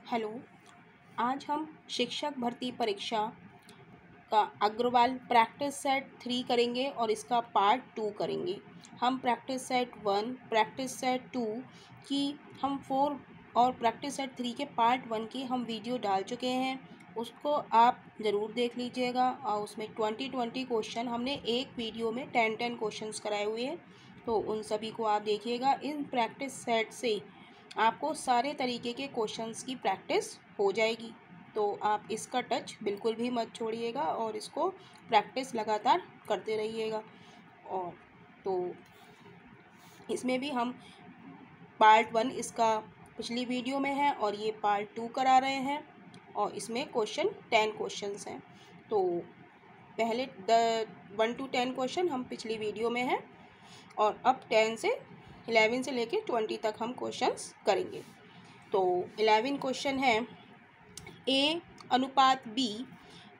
Hello. आज हम शिक्षक भर्ती परीक्षा का अग्रवाल प्रैक्टिस सेट 3 करेंगे और इसका पार्ट 2 करेंगे। हम प्रैक्टिस सेट 1, प्रैक्टिस सेट 2 की हम 4 और प्रैक्टिस सेट 3 के पार्ट 1 की हम वीडियो डाल चुके हैं, उसको आप ज़रूर देख लीजिएगा। और उसमें 20-20 क्वेश्चन हमने एक वीडियो में 10-10 क्वेश्चंस कराए हुए हैं, तो उन सभी को आप देखिएगा। इन प्रैक्टिस सेट से आपको सारे तरीके के क्वेश्चंस की प्रैक्टिस हो जाएगी, तो आप इसका टच बिल्कुल भी मत छोड़िएगा और इसको प्रैक्टिस लगातार करते रहिएगा। और तो इसमें भी हम पार्ट 1 इसका पिछली वीडियो में है और ये पार्ट 2 करा रहे हैं, और इसमें 10 क्वेश्चंस हैं। तो पहले 1 to 10 क्वेश्चन हम पिछली वीडियो में हैं, और अब 11 से लेके 20 तक हम क्वेश्चंस करेंगे। तो 11 क्वेश्चन है, A/B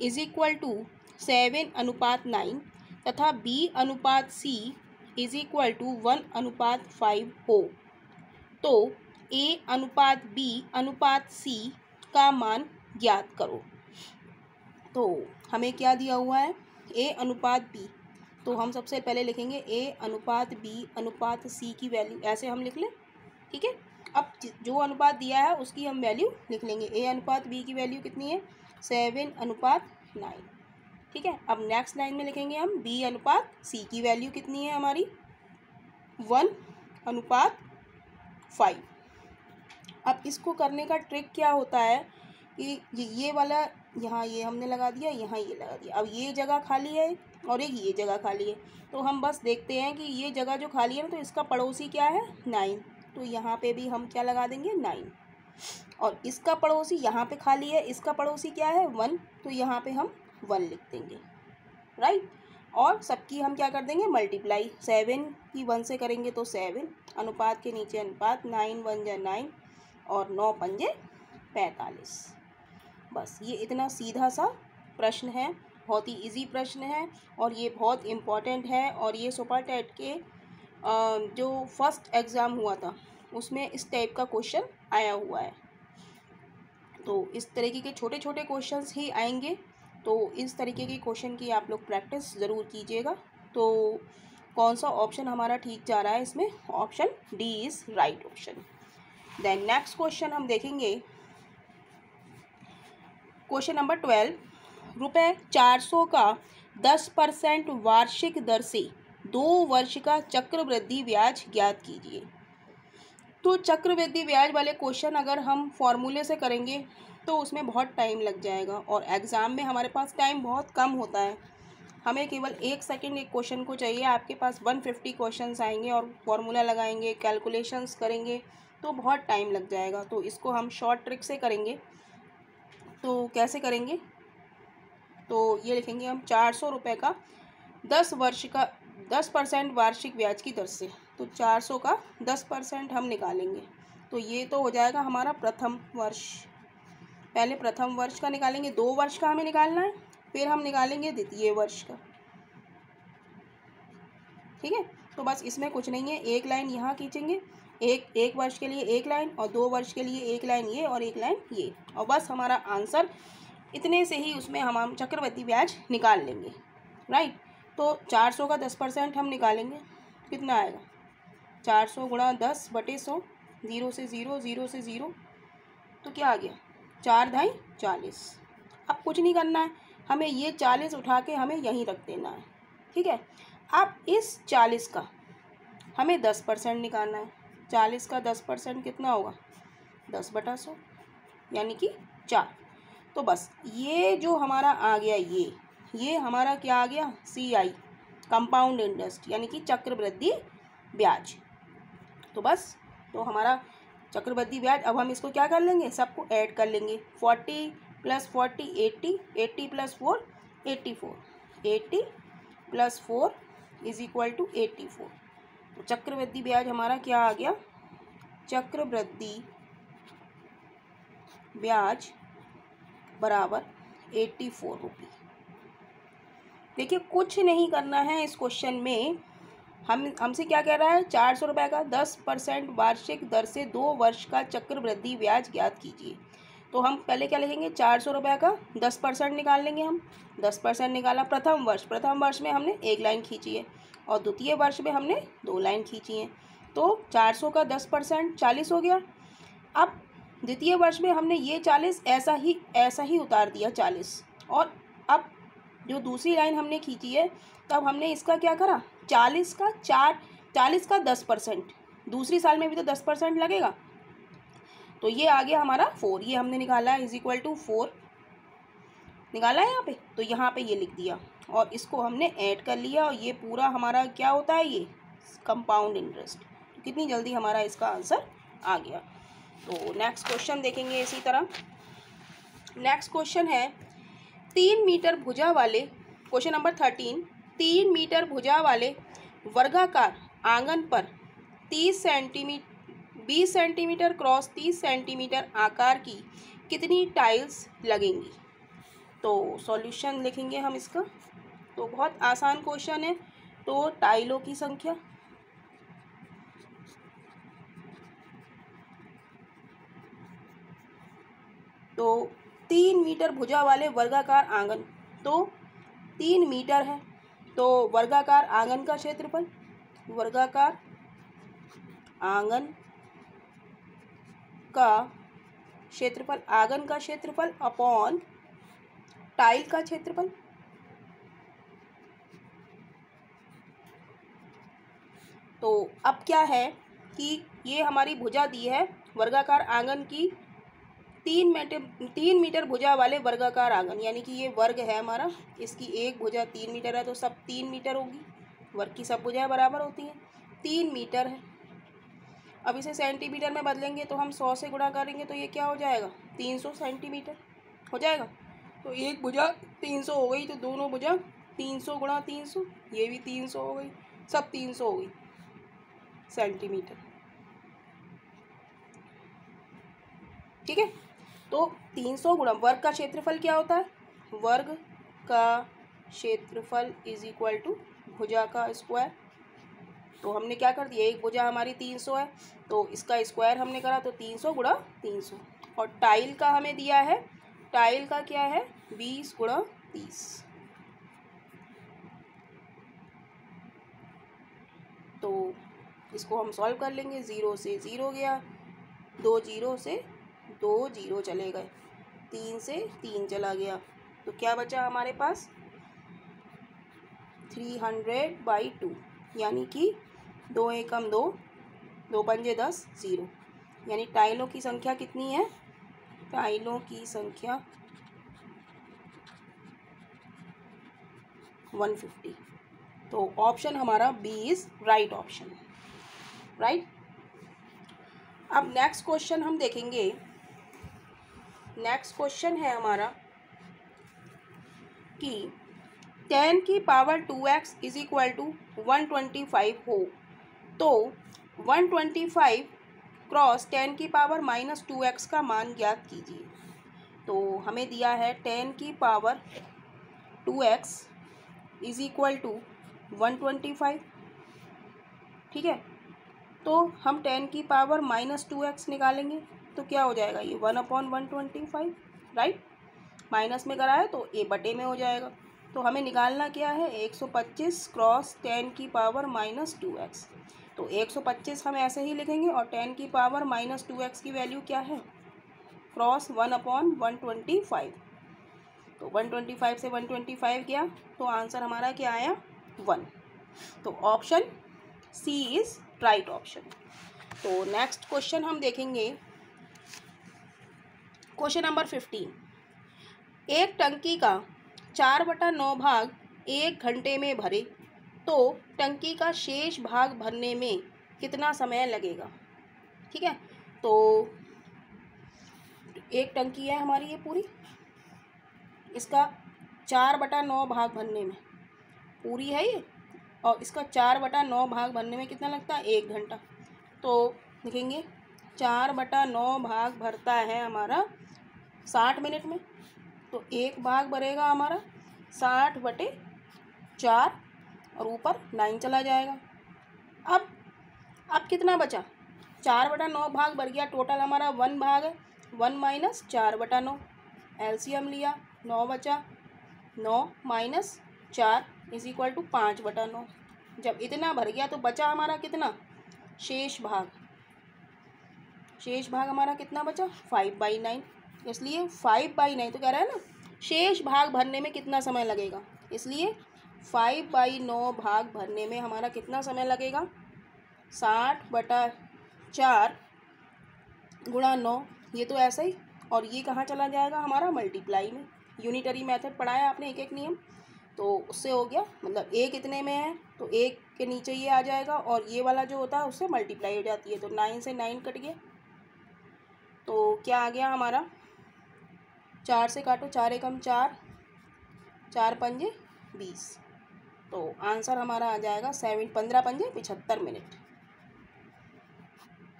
इज इक्वल टू 7/9 तथा B/C इज इक्वल टू 1/5 हो, तो A/B/C का मान ज्ञात करो। तो हमें क्या दिया हुआ है, A/B, तो हम सबसे पहले लिखेंगे A/B/C की वैल्यू, ऐसे हम लिख लें, ठीक है। अब जो अनुपात दिया है उसकी हम वैल्यू लिख लेंगे। A/B की वैल्यू कितनी है, 7/9, ठीक है। अब नेक्स्ट लाइन में लिखेंगे हम B/C की वैल्यू कितनी है हमारी, 1/5। अब इसको करने का ट्रिक क्या होता है कि ये वाला यहाँ ये हमने लगा दिया, यहाँ ये लगा दिया। अब ये जगह खाली है और एक ये जगह खाली है, तो हम बस देखते हैं कि ये जगह जो खाली है ना, तो इसका पड़ोसी क्या है, 9, तो यहाँ पे भी हम क्या लगा देंगे, 9। और इसका पड़ोसी यहाँ पे खाली है, इसका पड़ोसी क्या है, 1, तो यहाँ पे हम 1 लिख देंगे, राइट। और सबकी हम क्या कर देंगे, मल्टीप्लाई। 7 की 1 से करेंगे तो 7, अनुपात के नीचे अनुपात, 9 1 जा 9 और 9 पंजे 45। बस ये इतना सीधा सा प्रश्न है, बहुत ही इजी प्रश्न है और ये बहुत इम्पॉर्टेंट है। और ये सुपर टेट के जो फर्स्ट एग्ज़ाम हुआ था उसमें इस टाइप का क्वेश्चन आया हुआ है। तो इस तरीके के छोटे छोटे क्वेश्चंस ही आएंगे, तो इस तरीके के क्वेश्चन की आप लोग प्रैक्टिस ज़रूर कीजिएगा। तो कौन सा ऑप्शन हमारा ठीक जा रहा है इसमें, option D is right option. Then next question हम देखेंगे, क्वेश्चन नंबर 12, ₹400 का 10% वार्षिक दर से 2 वर्ष का चक्रवृद्धि ब्याज ज्ञात कीजिए। तो चक्रवृद्धि ब्याज वाले क्वेश्चन अगर हम फॉर्मूले से करेंगे तो उसमें बहुत टाइम लग जाएगा, और एग्ज़ाम में हमारे पास टाइम बहुत कम होता है। हमें केवल 1 सेकंड एक क्वेश्चन को चाहिए, आपके पास 150 क्वेश्चंस आएंगे और फॉर्मूला लगाएंगे, कैलकुलेशंस करेंगे, तो बहुत टाइम लग जाएगा। तो इसको हम शॉर्ट ट्रिक से करेंगे। तो कैसे करेंगे, तो ये लिखेंगे हम, ₹400 का 10% वार्षिक ब्याज की दर से, तो 400 का 10% हम निकालेंगे, तो ये तो हो जाएगा हमारा प्रथम वर्ष। पहले प्रथम वर्ष का निकालेंगे, 2 वर्ष का हमें निकालना है, फिर हम निकालेंगे द्वितीय वर्ष का, ठीक है। तो बस इसमें कुछ नहीं है, एक लाइन यहाँ खींचेंगे, एक वर्ष के लिए एक लाइन और 2 वर्ष के लिए एक लाइन ये और एक लाइन ये, और बस हमारा आंसर इतने से ही उसमें हम चक्रवृद्धि ब्याज निकाल लेंगे, राइट। तो 400 का 10% हम निकालेंगे, कितना आएगा, 400 गुणा 10/100, 0 से 0, 0 से 0, तो क्या आ गया, 4 × 40। अब कुछ नहीं करना है, हमें ये 40 उठा के हमें यहीं रख देना है, ठीक है। अब इस 40 का हमें 10% निकालना है, 40 का 10% कितना होगा, 10/100, यानी कि 4। तो बस ये जो हमारा आ गया, ये हमारा क्या आ गया, CI, कंपाउंड इंटरेस्ट, यानी कि चक्रवृद्धि ब्याज। तो बस, तो हमारा चक्रवृद्धि ब्याज, अब हम इसको क्या कर लेंगे, सबको ऐड कर लेंगे, 40 + 40 80, 80 + 4 84, 80 + 4 इज इक्वल टू 84। तो चक्रवृद्धि ब्याज हमारा क्या आ गया, चक्रवृद्धि ब्याज बराबर 84 रुपये। देखिए कुछ नहीं करना है इस क्वेश्चन में, हमसे क्या कह रहा है, ₹400 का 10% वार्षिक दर से 2 वर्ष का चक्रवृद्धि ब्याज ज्ञात कीजिए। तो हम पहले क्या लिखेंगे, 400 रुपये का 10% निकाल लेंगे हम। 10% निकाला प्रथम वर्ष में हमने एक लाइन खींची है और द्वितीय वर्ष में हमने 2 लाइन खींची हैं। तो 400 का 10% 40 हो गया। अब द्वितीय वर्ष में हमने ये 40 ऐसा ही उतार दिया 40। और अब जो दूसरी लाइन हमने खींची है तब हमने इसका क्या करा, 40 का 10%, दूसरी साल में भी तो 10% लगेगा। तो ये आ गया हमारा 4, ये हमने निकाला है = 4 निकाला है यहाँ पे। तो यहाँ पे ये लिख दिया और इसको हमने ऐड कर लिया और ये पूरा हमारा क्या होता है, ये कंपाउंड इंटरेस्ट। तो कितनी जल्दी हमारा इसका आंसर आ गया। तो नेक्स्ट क्वेश्चन देखेंगे इसी तरह। नेक्स्ट क्वेश्चन है 3 मीटर भुजा वाले, क्वेश्चन नंबर 13, 3 मीटर भुजा वाले वर्गाकार आंगन पर 20 सेंटीमीटर क्रॉस 30 सेंटीमीटर आकार की कितनी टाइल्स लगेंगी। तो सॉल्यूशन लिखेंगे हम इसका। तो बहुत आसान क्वेश्चन है। तो टाइलों की संख्या, तो 3 मीटर भुजा वाले वर्गाकार आंगन, तो 3 मीटर है। तो वर्गाकार आंगन का क्षेत्रफल, वर्गाकार आंगन का क्षेत्रफल, आंगन का क्षेत्रफल अपॉन टाइल का क्षेत्रफल। तो अब क्या है कि ये हमारी भुजा दी है वर्गाकार आंगन की, 3 मीटर भुजा वाले वर्गाकार आंगन, यानी कि ये वर्ग है हमारा, इसकी एक भुजा 3 मीटर है तो सब 3 मीटर होगी। वर्ग की सब भुजाएं बराबर होती हैं। 3 मीटर है। अब इसे सेंटीमीटर में बदलेंगे तो हम 100 से गुणा करेंगे तो ये क्या हो जाएगा, 300 सेंटीमीटर हो जाएगा। तो एक भुजा 300 हो गई, तो दोनों भुजा 300 गुणा 300, ये भी 300 हो गई, सब 300 हो गई सेंटीमीटर। ठीक है। तो 300 गुणा वर्ग का क्षेत्रफल क्या होता है, वर्ग का क्षेत्रफल = भुजा का स्क्वायर। तो हमने क्या कर दिया, एक भुजा हमारी 300 है तो इसका स्क्वायर हमने करा, तो 300 गुणा 300। और टाइल का हमें दिया है, टाइल का क्या है, 20 गुणा 30। तो इसको हम सॉल्व कर लेंगे। 0 से 0 गया, 2 0 से 2 0 चले गए, 3 से 3 चला गया, तो क्या बचा हमारे पास, 300/2, यानी कि 2 एकम 2, 2 पंजे 10, 0। यानी टाइलों की संख्या कितनी है, टाइलों की संख्या 150। तो ऑप्शन हमारा B is right option, right. अब नेक्स्ट क्वेश्चन हम देखेंगे। नेक्स्ट क्वेश्चन है हमारा कि 10 की पावर 2x = 125 हो तो 125 क्रॉस 10 की पावर -2x का मान ज्ञात कीजिए। तो हमें दिया है 10 की पावर 2x = 125। ठीक है। तो हम 10 की पावर -2x निकालेंगे तो क्या हो जाएगा, ये 1/125, राइट। माइनस में करा है तो ए बटे में हो जाएगा। तो हमें निकालना क्या है, 125 क्रॉस 10 की पावर -2x। तो 125 हम ऐसे ही लिखेंगे और 10 की पावर -2x की वैल्यू क्या है, क्रॉस 1/125। तो 125 से 125 गया तो आंसर हमारा क्या आया, 1। तो option C is right option. तो नेक्स्ट क्वेश्चन हम देखेंगे, क्वेश्चन नंबर 15। एक टंकी का 4/9 भाग 1 घंटे में भरे तो टंकी का शेष भाग भरने में कितना समय लगेगा। ठीक है। तो एक टंकी है हमारी ये पूरी, इसका 4/9 भाग भरने में, पूरी है ये, और इसका 4/9 भाग भरने में कितना लगता है, 1 घंटा। तो लिखेंगे 4/9 भाग भरता है हमारा 60 मिनट में, तो एक भाग भरेगा हमारा 60/4 और ऊपर 9 चला जाएगा। अब कितना बचा, 4/9 भाग भर गया, टोटल हमारा 1 भाग है, 1 माइनस 4/9, एलसीएम लिया 9 बचा, 9 माइनस 4 इज इक्वल टू 5/9। जब इतना भर गया तो बचा हमारा कितना, शेष भाग। शेष भाग हमारा कितना बचा, 5/9। इसलिए 5/9 तो कह रहा है ना शेष भाग भरने में कितना समय लगेगा, इसलिए 5/9 भाग भरने में हमारा कितना समय लगेगा, 60/4 गुणा 9। ये तो ऐसा ही, और ये कहाँ चला जाएगा हमारा, मल्टीप्लाई में। यूनिटरी मेथड पढ़ाया आपने, एक एक नियम, तो उससे हो गया, मतलब एक इतने में है तो एक के नीचे ये आ जाएगा, और ये वाला जो होता है उससे मल्टीप्लाई हो जाती है। तो 9 से 9 कट गया, तो क्या आ गया हमारा, 4 से काटो, 4 एकम 4, 4 पंजे 20। तो आंसर हमारा आ जाएगा 15 पंजे 75 मिनट,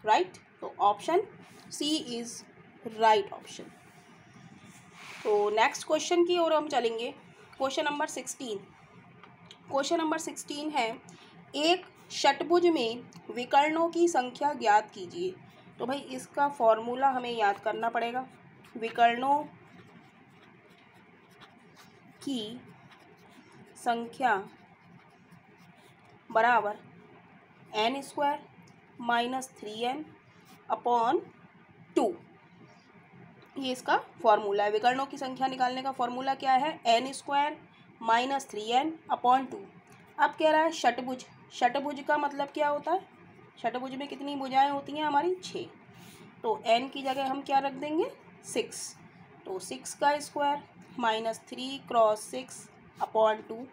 राइट। तो option C is right option. तो नेक्स्ट क्वेश्चन की ओर हम चलेंगे। Question number 16। क्वेश्चन नंबर 16 है, एक षटभुज में विकर्णों की संख्या ज्ञात कीजिए। तो भाई इसका फॉर्मूला हमें याद करना पड़ेगा। विकर्णों की संख्या बराबर n² माइनस 3n अपॉन 2। ये इसका फॉर्मूला है। विकर्णों की संख्या निकालने का फॉर्मूला क्या है, n² माइनस 3n अपॉन 2। अब कह रहा है षटभुज। षटभुज का मतलब क्या होता है, षटभुज में कितनी भुजाएं होती हैं हमारी, 6। तो n की जगह हम क्या रख देंगे, 6। तो 6 का स्क्वायर माइनस 3 क्रॉस 6 अपॉन 2।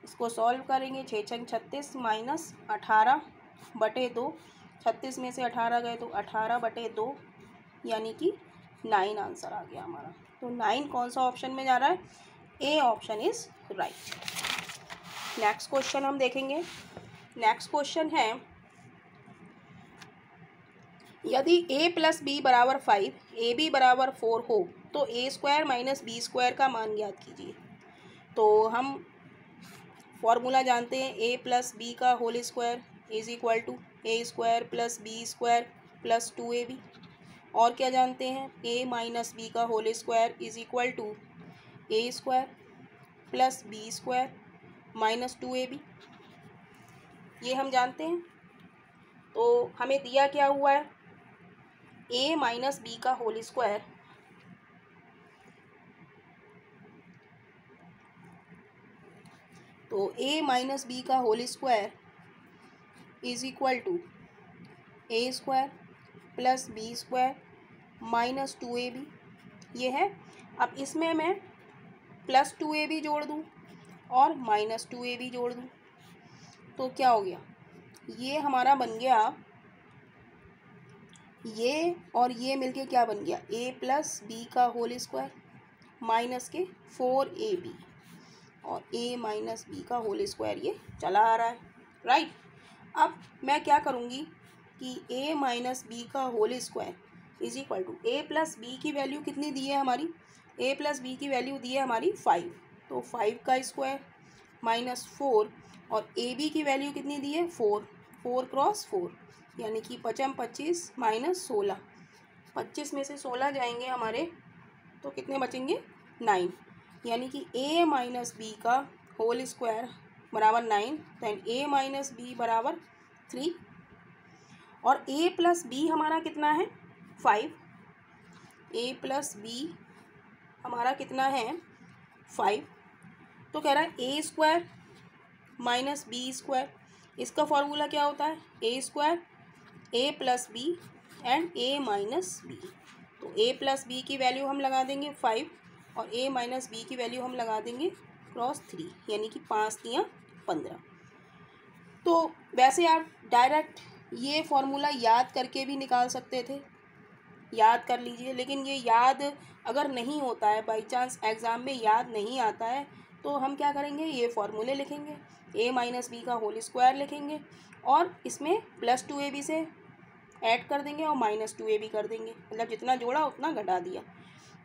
इसको सॉल्व करेंगे, 6 छंग 36 माइनस 18/2। 36 में से 18 गए तो 18/2, यानी कि 9 आंसर आ गया हमारा। तो 9 कौन सा ऑप्शन में जा रहा है, A option is right. Next question हम देखेंगे। नेक्स्ट क्वेश्चन है, यदि a प्लस बी बराबर 5, ए बी बराबर 4 हो तो a² माइनस b² का मान ज्ञात कीजिए। तो हम फॉर्मूला जानते हैं, a प्लस बी का whole square is equal to a² plus b² plus 2ab। और क्या जानते हैं, a माइनस बी का whole square is equal to a² plus b² minus 2ab। ये हम जानते हैं। तो हमें दिया क्या हुआ है, a माइनस बी का होल स्क्वायर तो a माइनस बी का whole square is equal to a² plus b² minus 2ab। ये है। अब इसमें मैं प्लस 2ab जोड़ दूँ और माइनस 2ab जोड़ दूँ तो क्या हो गया, ये हमारा बन गया, ये और ये मिलके क्या बन गया, a प्लस बी का होल स्क्वायर माइनस के 4ab और a माइनस बी का होल स्क्वायर ये चला आ रहा है, राइट। अब मैं क्या करूँगी कि a माइनस बी का whole square is equal to a plus B की वैल्यू कितनी दी है हमारी, a प्लस बी की वैल्यू दी है हमारी 5, तो 5 का स्क्वायर माइनस 4 और ए बी की वैल्यू कितनी दी है 4, 4 क्रॉस 4 यानी कि 5 25 माइनस 16। 25 में से 16 जाएंगे हमारे तो कितने बचेंगे 9, यानी कि a माइनस बी का होल स्क्वायर बराबर 9, दैन a माइनस बी बराबर 3 और a प्लस बी हमारा कितना है 5। a प्लस बी हमारा कितना है 5। तो कह रहा है a² माइनस b²। इसका फॉर्मूला क्या होता है, a² a plus B and a minus B. तो a प्लस बी की वैल्यू हम लगा देंगे 5 और a माइनस बी की वैल्यू हम लगा देंगे क्रॉस 3, यानी कि 5 3 15। तो वैसे आप डायरेक्ट ये फॉर्मूला याद करके भी निकाल सकते थे, याद कर लीजिए। लेकिन ये याद अगर नहीं होता है, बाई चांस एग्ज़ाम में याद नहीं आता है, तो हम क्या करेंगे, ये फॉर्मूले लिखेंगे, a माइनस बी का होल स्क्वायर लिखेंगे और इसमें प्लस 2ab से ऐड कर देंगे और माइनस 2ab कर देंगे, मतलब जितना जोड़ा उतना घटा दिया।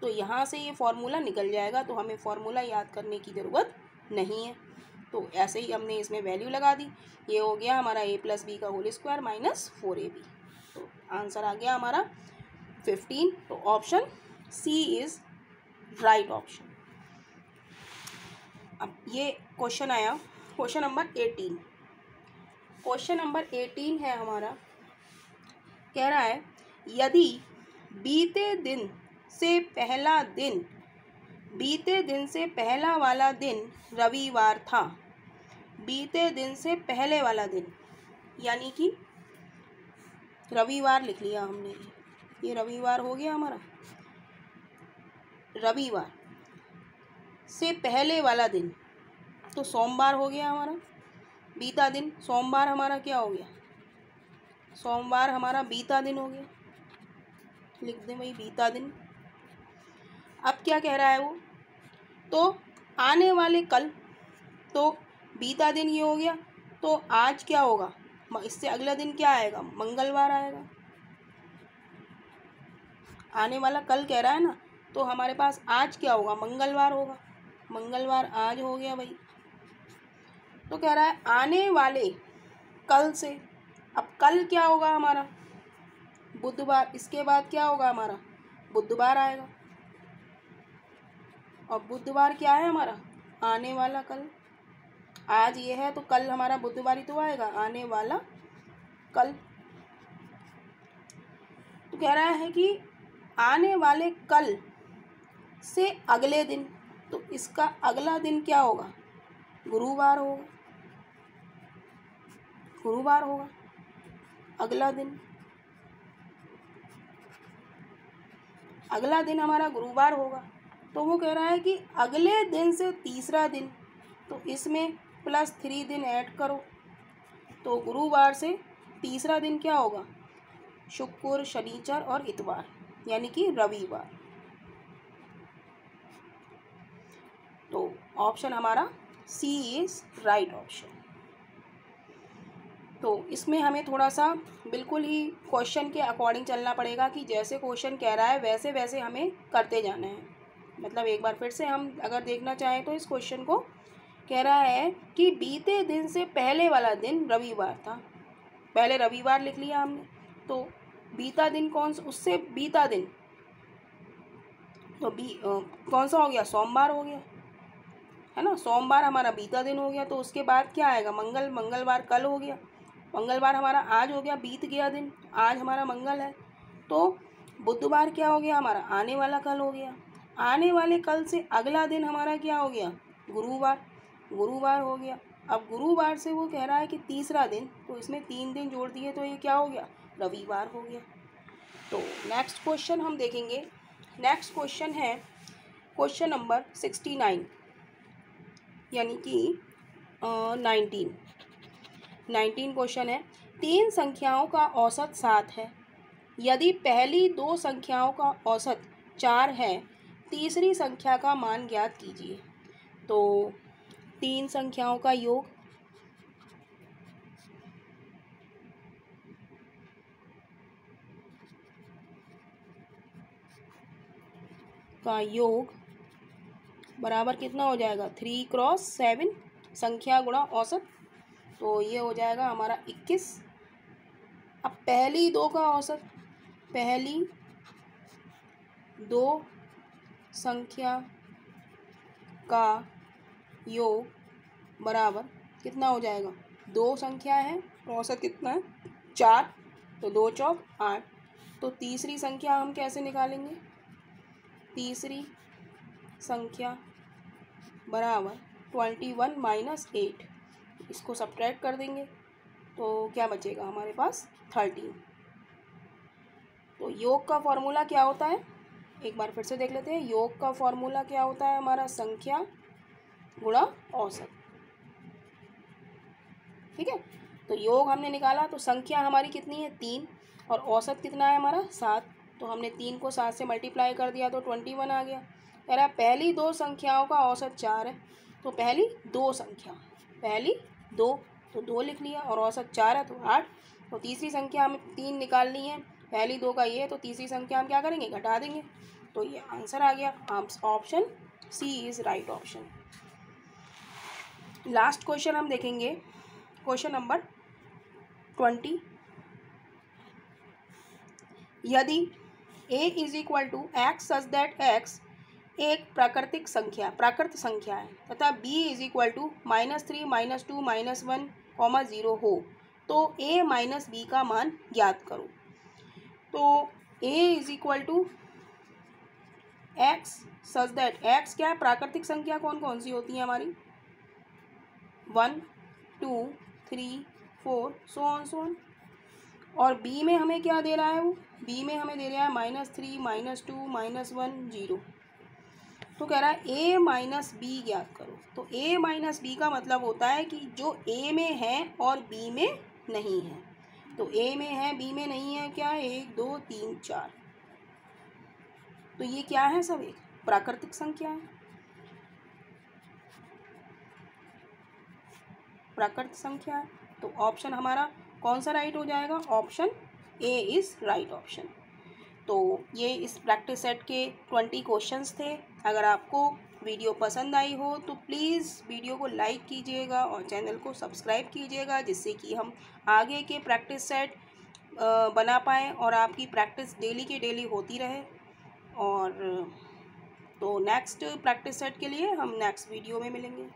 तो यहाँ से ये फॉर्मूला निकल जाएगा, तो हमें फॉर्मूला याद करने की ज़रूरत नहीं है। तो ऐसे ही हमने इसमें वैल्यू लगा दी, ये हो गया हमारा a प्लस बी का होल स्क्वायर माइनस 4ab। तो आंसर आ गया हमारा 15। तो option C is right option. अब ये क्वेश्चन आया क्वेश्चन नंबर 18। क्वेश्चन नंबर 18 है हमारा, कह रहा है यदि बीते दिन से पहला वाला दिन रविवार था, बीते दिन से पहले वाला दिन यानी कि रविवार लिख लिया हमने, ये रविवार हो गया हमारा, रविवार से पहले वाला दिन तो सोमवार हो गया हमारा, बीता दिन सोमवार हमारा क्या हो गया, सोमवार हमारा बीता दिन हो गया, लिख दें भाई बीता दिन। अब क्या कह रहा है वो, तो आने वाले कल, तो बीता दिन ये हो गया, तो आज क्या होगा, इससे अगला दिन क्या आएगा, मंगलवार आएगा। आने वाला कल कह रहा है ना, तो हमारे पास आज क्या होगा, मंगलवार होगा, मंगलवार आज हो गया भाई। तो कह रहा है आने वाले कल से, अब कल क्या होगा हमारा, बुधवार, इसके बाद क्या होगा हमारा, बुधवार आएगा, और बुधवार क्या है हमारा, आने वाला कल। आज ये है तो कल हमारा बुधवार ही तो आएगा, आने वाला कल। तो कह रहा है कि आने वाले कल से अगले दिन, तो इसका अगला दिन क्या होगा, गुरुवार होगा, गुरुवार होगा अगला दिन, अगला दिन हमारा गुरुवार होगा। तो वो कह रहा है कि अगले दिन से तीसरा दिन, तो इसमें +3 दिन ऐड करो, तो गुरुवार से तीसरा दिन क्या होगा, शुक्र, शनिचर और इतवार यानी कि रविवार। तो ऑप्शन हमारा सी इज राइट ऑप्शन। तो इसमें हमें थोड़ा सा बिल्कुल ही क्वेश्चन के अकॉर्डिंग चलना पड़ेगा कि जैसे क्वेश्चन कह रहा है वैसे वैसे हमें करते जाना है। मतलब एक बार फिर से हम अगर देखना चाहें तो इस क्वेश्चन को कह रहा है कि बीते दिन से पहले वाला दिन रविवार था, पहले रविवार लिख लिया हमने, तो बीता दिन कौन सा, उससे बीता दिन तो कौन सा हो गया, सोमवार हो गया है ना, सोमवार हमारा बीता दिन हो गया। तो उसके बाद क्या आएगा, मंगलवार कल हो गया, मंगलवार हमारा आज हो गया, बीत गया दिन, आज हमारा मंगल है। तो बुधवार क्या हो गया हमारा, आने वाला कल हो गया, आने वाले कल से अगला दिन हमारा क्या हो गया, गुरुवार, गुरुवार हो गया। अब गुरुवार से वो कह रहा है कि तीसरा दिन, तो इसमें 3 दिन जोड़ दिए तो ये क्या हो गया, रविवार हो गया। तो नेक्स्ट क्वेश्चन हम देखेंगे। नेक्स्ट क्वेश्चन है क्वेश्चन नंबर 69 यानी कि 19 क्वेश्चन है। 3 संख्याओं का औसत 7 है, यदि पहली 2 संख्याओं का औसत 4 है, तीसरी संख्या का मान ज्ञात कीजिए। तो 3 संख्याओं का योग, बराबर कितना हो जाएगा, 3 × 7 संख्या गुणा औसत, तो ये हो जाएगा हमारा 21। अब पहली 2 का औसत, पहली 2 संख्या का योग बराबर कितना हो जाएगा, 2 संख्या है औसत कितना है 4, तो 2 चौक 8। तो तीसरी संख्या हम कैसे निकालेंगे, तीसरी संख्या बराबर 21 - 8, इसको सब्ट्रैक्ट कर देंगे तो क्या बचेगा हमारे पास 13। तो योग का फॉर्मूला क्या होता है, एक बार फिर से देख लेते हैं। योग का फॉर्मूला क्या होता है हमारा, संख्या गुणा औसत, ठीक है। तो योग हमने निकाला तो संख्या हमारी कितनी है 3 और औसत कितना है हमारा 7, तो हमने 3 को 7 से मल्टीप्लाई कर दिया तो 21 आ गया। कह रहा है पहली 2 संख्याओं का औसत 4 है, तो पहली 2 संख्या, पहली 2 तो 2 लिख लिया और औसत 4 है तो 8। तो तीसरी संख्या हमें 3 निकालनी है, पहली 2 का ये है तो तीसरी संख्या हम क्या करेंगे, घटा देंगे, तो ये आंसर आ गया। Option C is right option. Last question हम देखेंगे, क्वेश्चन नंबर 20। यदि A is equal to X such that X एक प्राकृतिक संख्या प्राकृत संख्या है तथा बी इज इक्वल टू -3 -2 -1 0 हो तो ए माइनस बी का मान ज्ञात करो। तो A is equal to X such that X क्या है, प्राकृतिक संख्या कौन कौन सी होती है हमारी, 1 2 3 4 सो ऑन। और बी में हमें क्या दे रहा है, वो बी में हमें दे रहा है -3 -2 -1 0। तो कह रहा है ए माइनस बी ज्ञात करो। तो ए माइनस बी का मतलब होता है कि जो ए में है और बी में नहीं है। तो ए में है बी में नहीं है, क्या है 1 2 3 4। तो ये क्या है, सब एक प्राकृतिक संख्या है, प्राकृतिक संख्या है। तो ऑप्शन हमारा कौन सा राइट हो जाएगा, option A is right option. तो ये इस प्रैक्टिस सेट के 20 क्वेश्चंस थे। अगर आपको वीडियो पसंद आई हो तो प्लीज़ वीडियो को लाइक कीजिएगा और चैनल को सब्सक्राइब कीजिएगा, जिससे कि हम आगे के प्रैक्टिस सेट बना पाएँ और आपकी प्रैक्टिस डेली की डेली होती रहे। और तो नेक्स्ट प्रैक्टिस सेट के लिए हम नेक्स्ट वीडियो में मिलेंगे।